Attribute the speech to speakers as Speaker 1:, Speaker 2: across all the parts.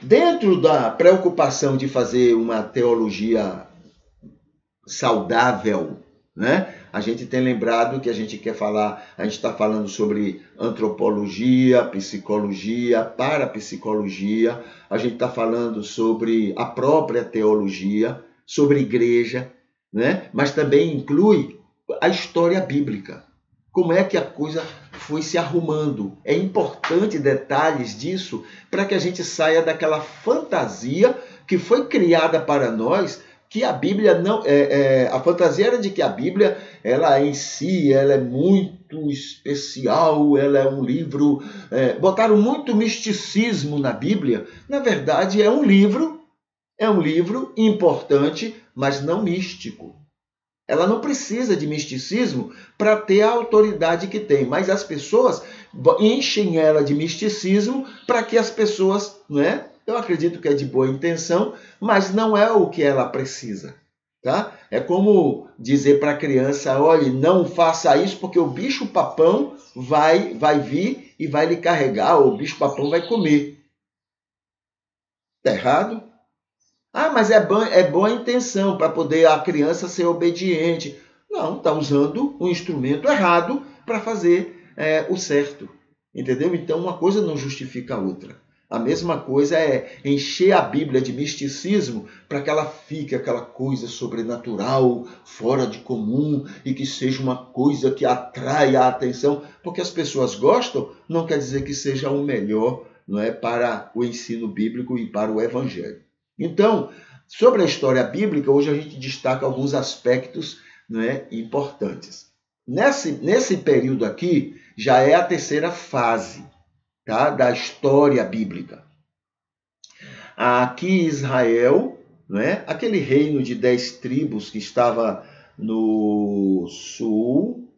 Speaker 1: dentro da preocupação de fazer uma teologia saudável, né? A gente tem lembrado que a gente quer falar, a gente está falando sobre antropologia, psicologia, parapsicologia, a gente está falando sobre a própria teologia, sobre igreja, né? Mas também inclui a história bíblica. Como é que a coisa foi se arrumando? É importante detalhes disso para que a gente saia daquela fantasia que foi criada para nós, que a Bíblia não a fantasia era de que a Bíblia, ela em si, ela é muito especial, ela é um livro, botaram muito misticismo na Bíblia. Na verdade, é um livro importante, mas não místico. Ela não precisa de misticismo para ter a autoridade que tem, mas as pessoas enchem ela de misticismo para que as pessoas, né? Eu acredito que é de boa intenção, mas não é o que ela precisa. Tá? É como dizer para a criança, olha, não faça isso porque o bicho-papão vai vir e vai lhe carregar, ou o bicho-papão vai comer. Está errado? Ah, mas é boa intenção para poder a criança ser obediente. Não, está usando um instrumento errado para fazer o certo. Entendeu? Então, uma coisa não justifica a outra. A mesma coisa é encher a Bíblia de misticismo para que ela fique aquela coisa sobrenatural, fora de comum, e que seja uma coisa que atraia a atenção. Porque as pessoas gostam, não quer dizer que seja o melhor, não é, para o ensino bíblico e para o evangelho. Então, sobre a história bíblica, hoje a gente destaca alguns aspectos, não é, importantes. Nesse período aqui, já é a terceira fase, tá, da história bíblica. Aqui Israel, né, aquele reino de 10 tribos que estava no sul,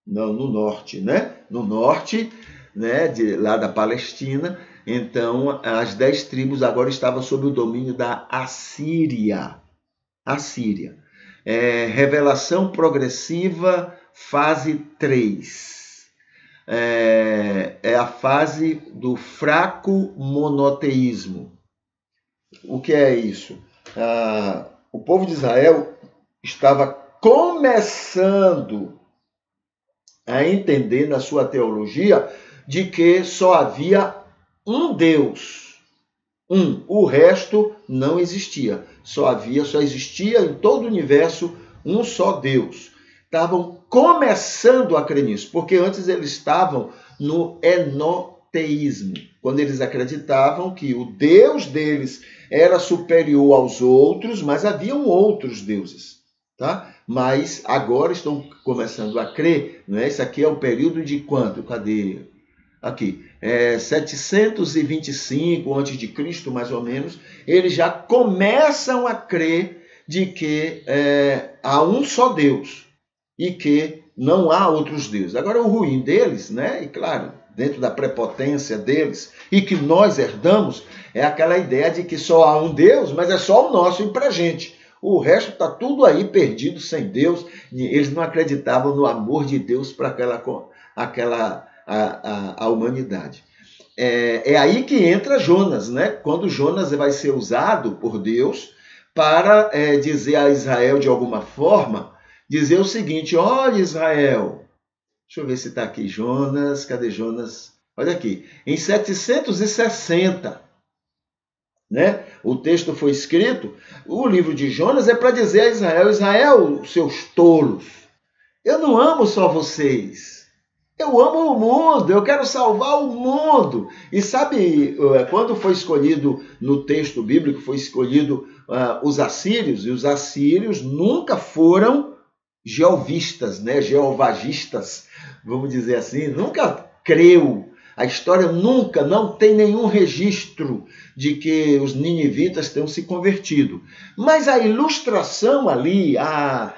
Speaker 1: não, no norte, né? No norte, né, lá da Palestina. Então, as 10 tribos agora estavam sob o domínio da Assíria. Assíria. Revelação progressiva, fase 3. É a fase do fraco monoteísmo. O que é isso? O povo de Israel estava começando a entender na sua teologia de que só havia um Deus. O resto não existia. Só existia em todo o universo um só Deus. Estavam começando a crer nisso, porque antes eles estavam no enoteísmo, quando eles acreditavam que o Deus deles era superior aos outros, mas haviam outros deuses, tá? Mas agora estão começando a crer, né? Isso aqui é o período de quanto? Cadê? Aqui, 725 a.C., mais ou menos, eles já começam a crer de que há um só Deus e que não há outros deuses. Agora, o ruim deles, né? E claro, dentro da prepotência deles, e que nós herdamos, é aquela ideia de que só há um Deus, mas é só o nosso e para a gente. O resto está tudo aí perdido, sem Deus. Eles não acreditavam no amor de Deus para a humanidade. É aí que entra Jonas, né? Quando Jonas vai ser usado por Deus para dizer a Israel de alguma forma, dizer o seguinte: olha, Israel, deixa eu ver se está aqui Jonas, cadê Jonas? Olha aqui, em 760, né? O texto foi escrito, o livro de Jonas é para dizer a Israel: Israel, seus tolos, eu não amo só vocês. Eu amo o mundo, eu quero salvar o mundo. E sabe, quando foi escolhido, no texto bíblico, foi escolhido os assírios, e os assírios nunca foram jeovistas, né? Jeovagistas, vamos dizer assim, nunca creu. A história não tem nenhum registro de que os ninivitas tenham se convertido. Mas a ilustração ali, a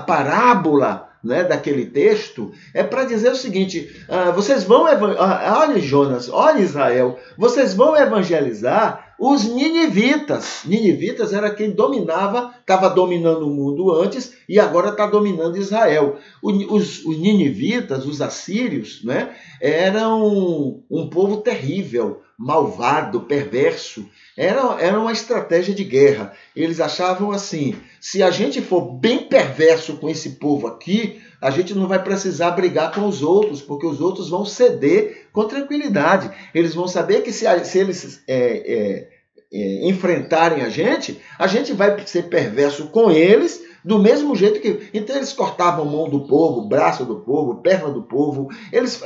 Speaker 1: parábola, né, daquele texto, é para dizer o seguinte: vocês vão olha Jonas, olha Israel, vocês vão evangelizar os ninivitas. Ninivitas era quem dominava, estava dominando o mundo antes e agora está dominando Israel. Os ninivitas, os assírios, né, eram um povo terrível, malvado, perverso. Era uma estratégia de guerra. Eles achavam assim, se a gente for bem perverso com esse povo aqui, a gente não vai precisar brigar com os outros, porque os outros vão ceder com tranquilidade. Eles vão saber que se eles enfrentarem a gente vai ser perverso com eles, do mesmo jeito que... Então eles cortavam mão do povo, braço do povo, perna do povo,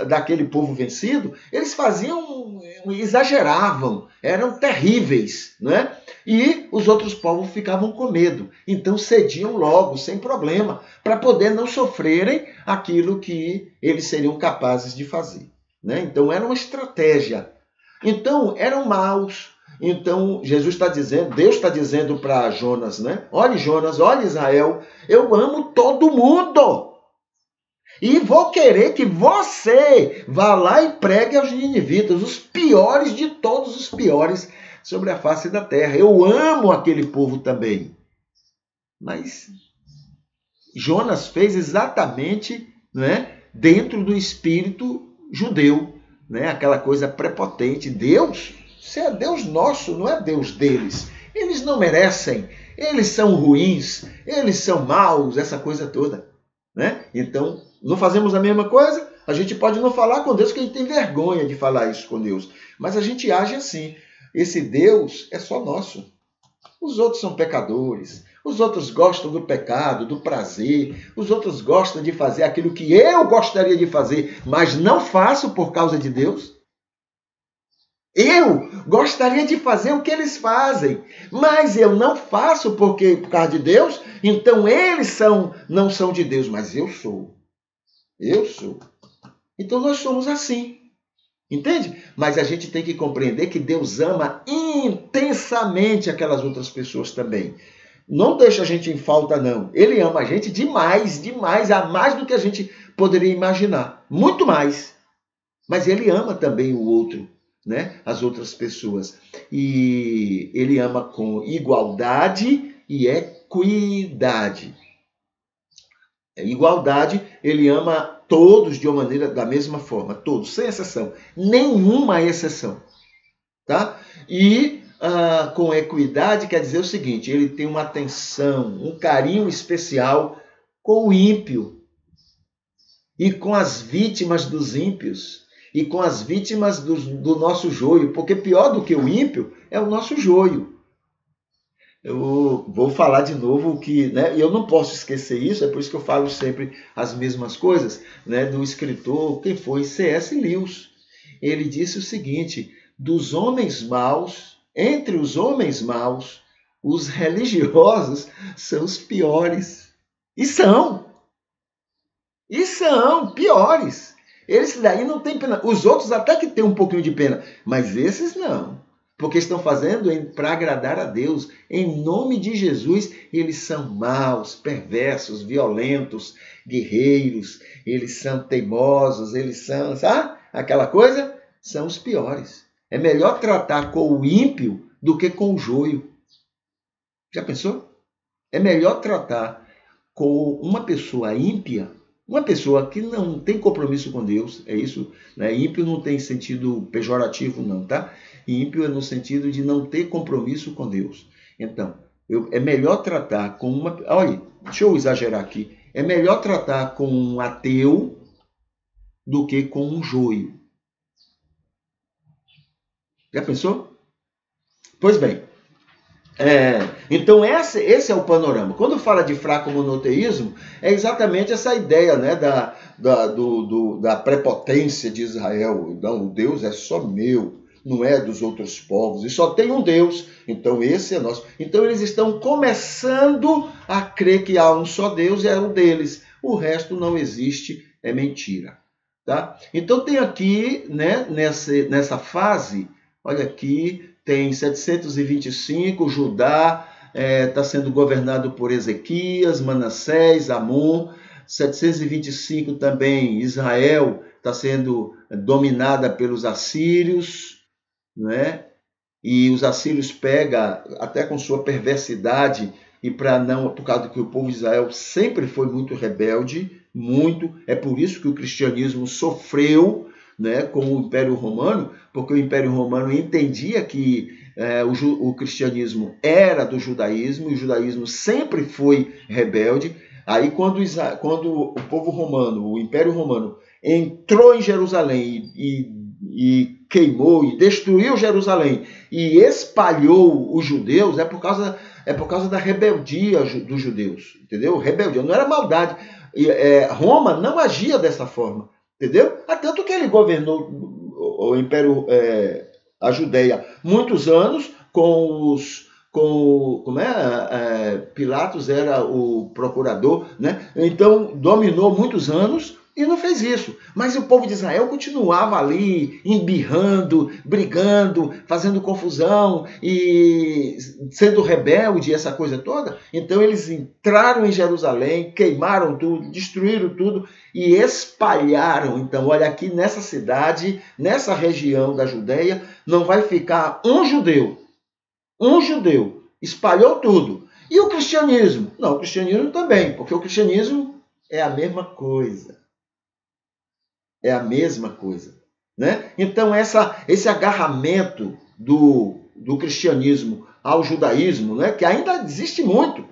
Speaker 1: daquele povo vencido, eles exageravam, eram terríveis, né? E os outros povos ficavam com medo, então cediam logo, sem problema, para poder não sofrerem aquilo que eles seriam capazes de fazer, né? Então era uma estratégia. Então eram maus. Então Jesus está dizendo, Deus está dizendo para Jonas, né? Olha Jonas, olha Israel, eu amo todo mundo. E vou querer que você vá lá e pregue aos ninivitas, os piores de todos os piores sobre a face da terra. Eu amo aquele povo também. Mas Jonas fez exatamente, né, dentro do espírito judeu, né, aquela coisa prepotente. Deus, você é Deus nosso, não é Deus deles. Eles não merecem, eles são ruins, eles são maus, essa coisa toda, né? Então, não fazemos a mesma coisa? A gente pode não falar com Deus, porque a gente tem vergonha de falar isso com Deus. Mas a gente age assim. Esse Deus é só nosso. Os outros são pecadores. Os outros gostam do pecado, do prazer. Os outros gostam de fazer aquilo que eu gostaria de fazer, mas não faço por causa de Deus. Eu gostaria de fazer o que eles fazem, mas eu não faço por causa de Deus, então eles não são de Deus, mas eu sou. Eu sou. Então nós somos assim. Entende? Mas a gente tem que compreender que Deus ama intensamente aquelas outras pessoas também. Não deixa a gente em falta, não. Ele ama a gente demais, demais, a mais do que a gente poderia imaginar. Muito mais. Mas ele ama também o outro, né? As outras pessoas. E ele ama com igualdade e equidade. Igualdade, ele ama todos de uma maneira, da mesma forma, todos, sem exceção, nenhuma exceção, tá? E com equidade quer dizer o seguinte, ele tem uma atenção, um carinho especial com o ímpio e com as vítimas dos ímpios e com as vítimas do nosso joio, porque pior do que o ímpio é o nosso joio. Eu vou falar de novo que, né, eu não posso esquecer isso, é por isso que eu falo sempre as mesmas coisas, né, do escritor, quem foi? C.S. Lewis. Ele disse o seguinte, dos homens maus, entre os homens maus, os religiosos são os piores. E são piores. Eles daí não têm pena. Os outros até que têm um pouquinho de pena, mas esses não. Porque estão fazendo para agradar a Deus. Em nome de Jesus, eles são maus, perversos, violentos, guerreiros. Eles são teimosos, eles são, sabe? Aquela coisa, são os piores. É melhor tratar com o ímpio do que com o joio. Já pensou? É melhor tratar com uma pessoa ímpia, uma pessoa que não tem compromisso com Deus, é isso, né? Ímpio não tem sentido pejorativo não, tá? Ímpio é no sentido de não ter compromisso com Deus. Então, é melhor tratar com uma... Olha, deixa eu exagerar aqui. É melhor tratar com um ateu do que com um joio. Já pensou? Pois bem. Então esse é o panorama. Quando fala de fraco monoteísmo, é exatamente essa ideia, né, da prepotência de Israel. Então, o Deus é só meu, não é dos outros povos, e só tem um Deus, então esse é nosso. Então eles estão começando a crer que há um só Deus e é o deles. O resto não existe, é mentira. Tá? Então tem aqui, né, nessa fase, olha aqui, tem 725, Judá está sendo governado por Ezequias, Manassés, Amon. 725 também, Israel está sendo dominada pelos assírios, né? e os assírios pegam, até com sua perversidade, e por causa que o povo de Israel sempre foi muito rebelde, muito, é por isso que o cristianismo sofreu, né, com o Império Romano, porque o Império Romano entendia que o cristianismo era do judaísmo, e o judaísmo sempre foi rebelde. Aí quando o povo romano, o Império Romano, entrou em Jerusalém e queimou e destruiu Jerusalém e espalhou os judeus, é por causa da rebeldia dos judeus, entendeu? Rebeldia, não era maldade. Roma não agia dessa forma, entendeu? Tanto que ele governou o Império, a Judéia, muitos anos Pilatos era o procurador, né? Então dominou muitos anos e não fez isso. Mas o povo de Israel continuava ali, embirrando, brigando, fazendo confusão e sendo rebelde, essa coisa toda. Então eles entraram em Jerusalém, queimaram tudo, destruíram tudo e espalharam. Então, olha, aqui nessa cidade, nessa região da Judéia, não vai ficar um judeu. Um judeu. Espalhou tudo. E o cristianismo? Não, o cristianismo também, porque o cristianismo é a mesma coisa. É a mesma coisa, né? Então, esse agarramento do cristianismo ao judaísmo, né, que ainda existe muito.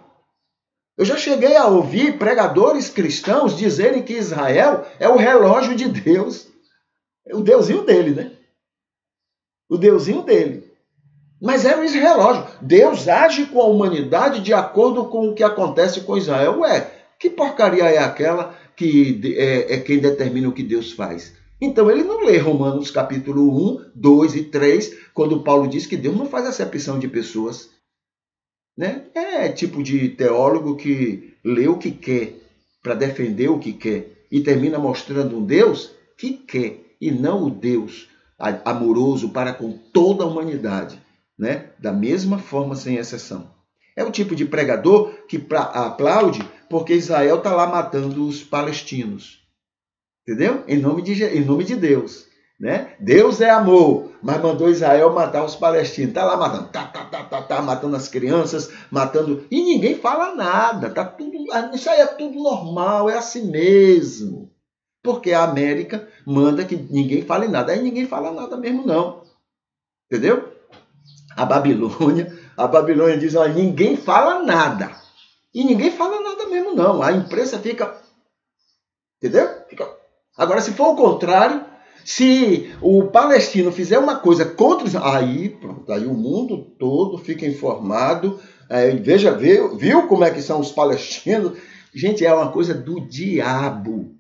Speaker 1: Eu já cheguei a ouvir pregadores cristãos dizerem que Israel é o relógio de Deus. O deusinho dele, né? O deusinho dele. Mas era esse relógio. Deus age com a humanidade de acordo com o que acontece com Israel. Ué, que porcaria é aquela que é quem determina o que Deus faz? Então ele não lê Romanos capítulo 1, 2 e 3, quando Paulo diz que Deus não faz acepção de pessoas. Né? É tipo de teólogo que lê o que quer para defender o que quer e termina mostrando um Deus que quer e não o Deus amoroso para com toda a humanidade, né? Da mesma forma, sem exceção. É o tipo de pregador que aplaude porque Israel está lá matando os palestinos. Entendeu? Em nome de Deus. Né? Deus é amor, mas mandou Israel matar os palestinos. Está lá matando, matando as crianças, matando. E ninguém fala nada. Tá tudo, isso aí é tudo normal, é assim mesmo. Porque a América manda que ninguém fale nada. Aí ninguém fala nada mesmo, não. Entendeu? A Babilônia diz, olha, ninguém fala nada. E ninguém fala nada mesmo, não. A imprensa fica... Entendeu? Agora, se for o contrário, se o palestino fizer uma coisa contra... Aí, pronto, aí o mundo todo fica informado. Viu como é que são os palestinos? Gente, é uma coisa do diabo.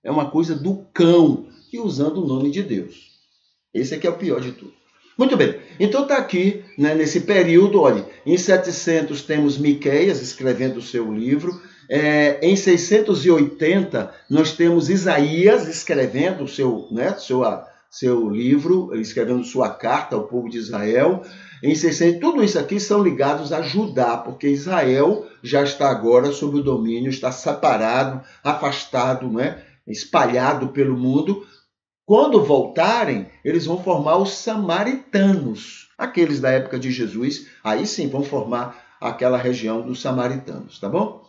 Speaker 1: É uma coisa do cão. E usando o nome de Deus. Esse aqui é o pior de tudo. Muito bem, então está aqui, né, nesse período, olha, em 700 temos Miqueias escrevendo o seu livro, em 680 nós temos Isaías escrevendo o seu livro, escrevendo sua carta ao povo de Israel. Em 600, tudo isso aqui são ligados a Judá, porque Israel já está agora sob o domínio, está separado, afastado, né, espalhado pelo mundo. Quando voltarem, eles vão formar os samaritanos, aqueles da época de Jesus, aí sim vão formar aquela região dos samaritanos, tá bom?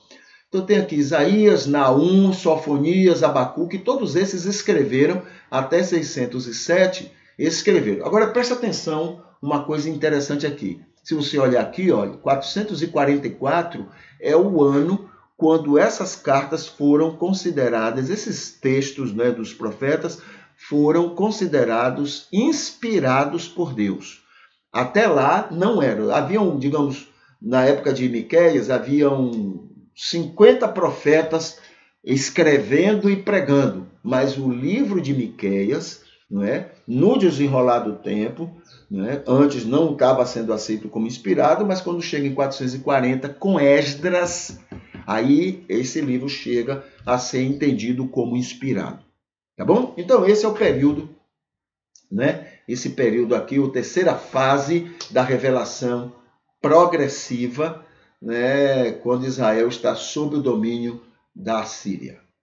Speaker 1: Então tem aqui Isaías, Naum, Sofonias, Abacuque, todos esses escreveram até 607, escreveram. Agora presta atenção, uma coisa interessante aqui. Se você olhar aqui, olha, 444 é o ano quando essas cartas foram consideradas, esses textos, né, dos profetas, foram considerados inspirados por Deus. Até lá não eram. Haviam, digamos, na época de Miqueias, haviam 50 profetas escrevendo e pregando. Mas o livro de Miqueias, não é? No desenrolar do tempo, não é? Antes não estava sendo aceito como inspirado, mas quando chega em 440, com Esdras, aí esse livro chega a ser entendido como inspirado. Tá bom? Então, esse é o período, né? Esse período aqui, a terceira fase da revelação progressiva, né? Quando Israel está sob o domínio da Assíria.